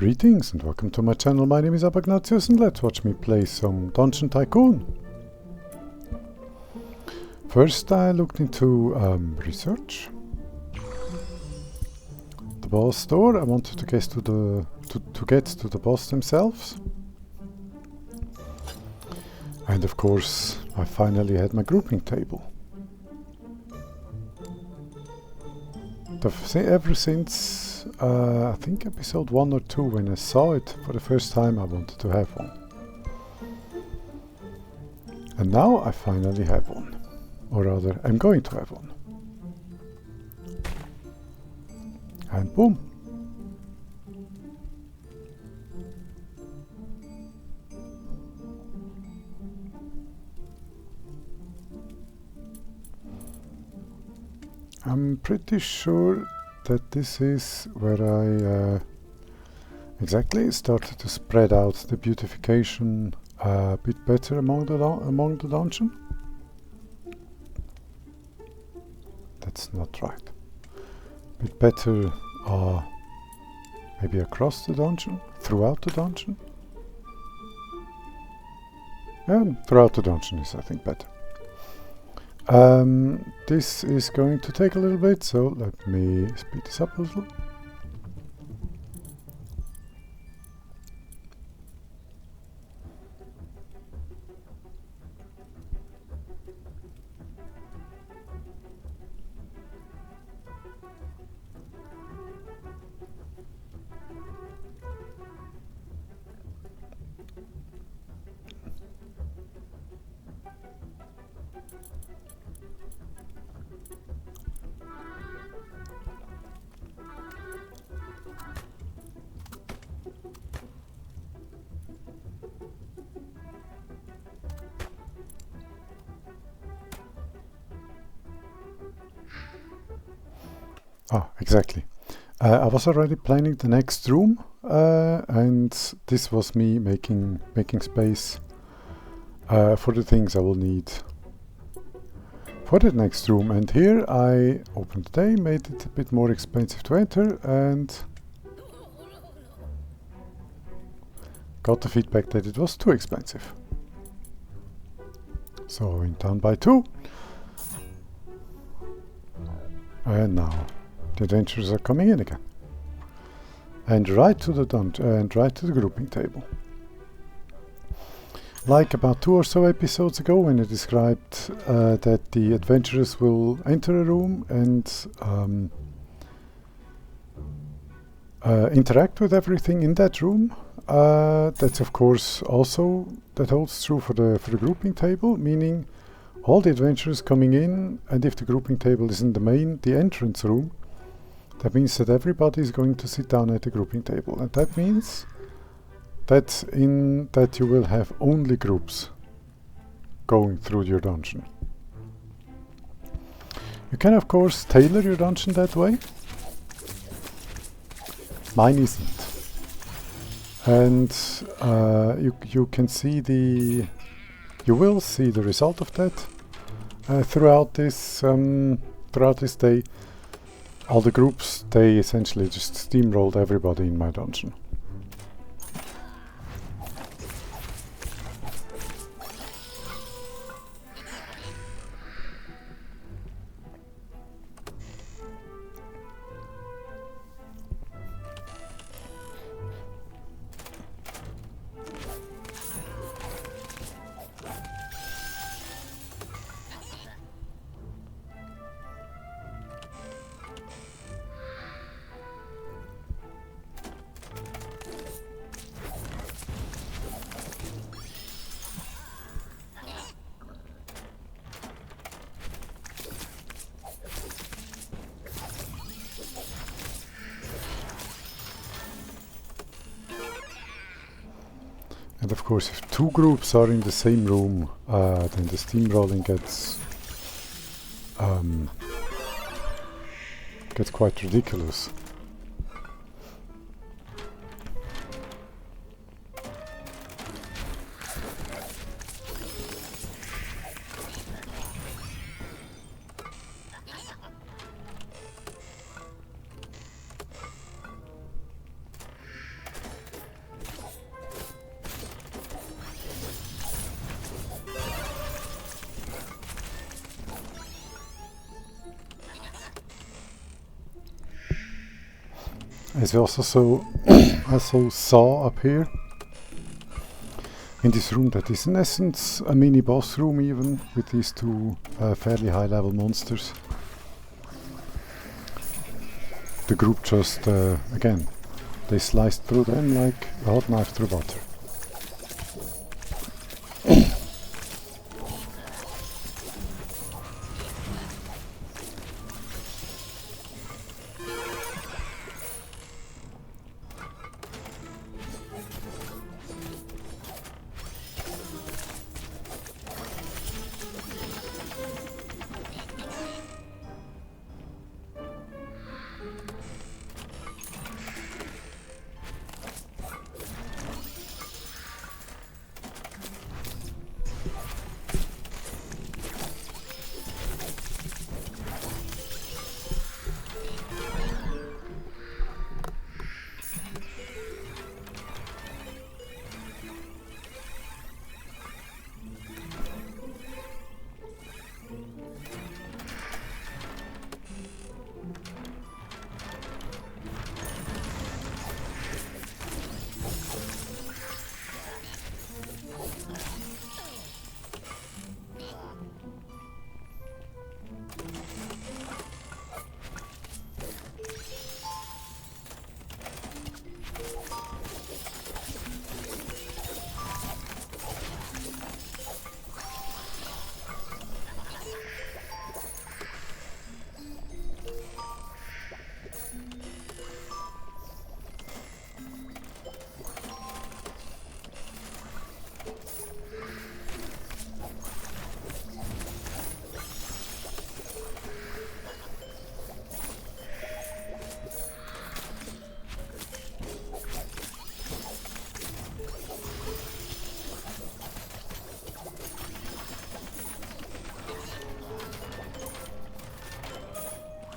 Greetings and welcome to my channel. My name is Abagnatius and let's watch me play some Dungeon Tycoon. First I looked into research. The boss door. I wanted to get to the boss themselves. And of course I finally had my grouping table. Ever since I think episode 1 or 2, when I saw it for the first time, I wanted to have one. And now I finally have one. Or rather, I'm going to have one. And boom! I'm pretty sure that this is where I exactly started to spread out the beautification a bit better among the dungeon. That's not right. A bit better maybe across the dungeon, throughout the dungeon. Yeah, throughout the dungeon is I think better. This is going to take a little bit, so let me speed this up a little. Exactly. I was already planning the next room, and this was me making space for the things I will need for the next room. And here I opened the day, made it a bit more expensive to enter, and got the feedback that it was too expensive. So I went down by 2, and now the adventurers are coming in again, and right to the grouping table. Like about 2 or so episodes ago, when I described that the adventurers will enter a room and interact with everything in that room. That's of course also that holds true for the grouping table, meaning all the adventurers coming in, and if the grouping table is in the entrance room, that means that everybody is going to sit down at the grouping table, and that means that you will have only groups going through your dungeon. You can of course tailor your dungeon that way. Mine isn't, and you will see the result of that throughout this day. All the groups, they essentially just steamrolled everybody in my dungeon. And of course, if 2 groups are in the same room, then the steamrolling gets quite ridiculous. As you also saw up here in this room, that is in essence a mini boss room, even with these two fairly high level monsters. The group just again, they sliced through them like a hot knife through butter.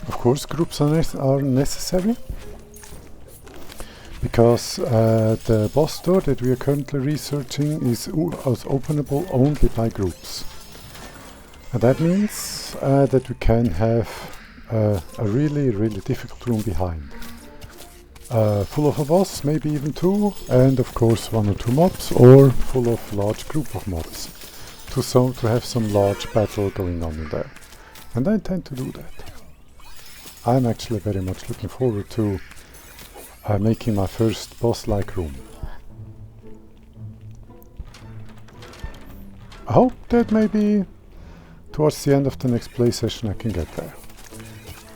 Of course, groups are necessary, because the boss door that we are currently researching is openable only by groups. And that means that we can have a really difficult room behind. Full of a boss, maybe even two, and of course one or two mobs, or full of large group of mobs, to have some large battle going on in there. And I intend to do that. I'm actually very much looking forward to making my first boss-like room. I hope that maybe towards the end of the next play session I can get there.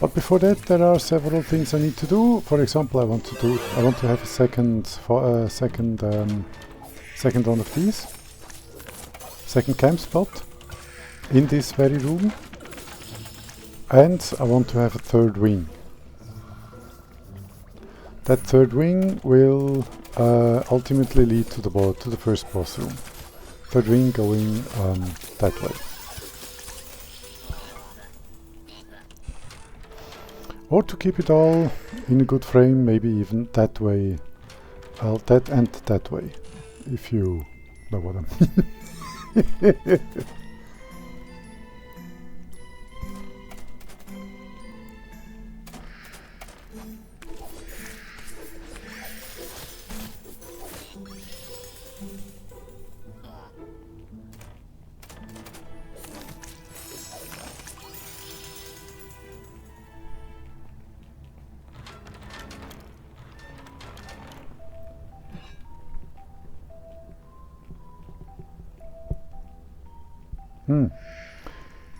But before that, there are several things I need to do. For example, I want to have a second one of these, second camp spot in this very room. And I want to have a third wing. That third wing will ultimately lead to the first boss room. Third wing going that way. Or to keep it all in a good frame, maybe even that way. That and that way, if you know what I mean.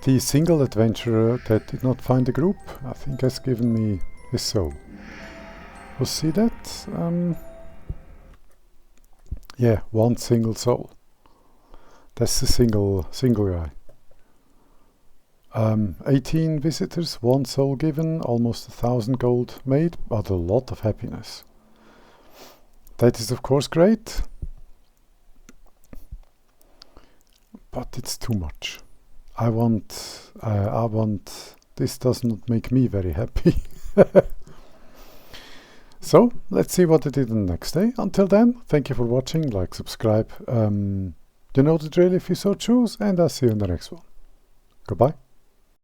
The single adventurer that did not find a group, I think, has given me his soul. We'll see that. Yeah, one single soul. That's the single guy. 18 visitors, one soul given, almost 1,000 gold made, but a lot of happiness. That is of course great, but it's too much. I want, this does not make me very happy. So, let's see what I did on the next day. Until then, thank you for watching, like, subscribe. You know the drill if you so choose, and I'll see you in the next one. Goodbye.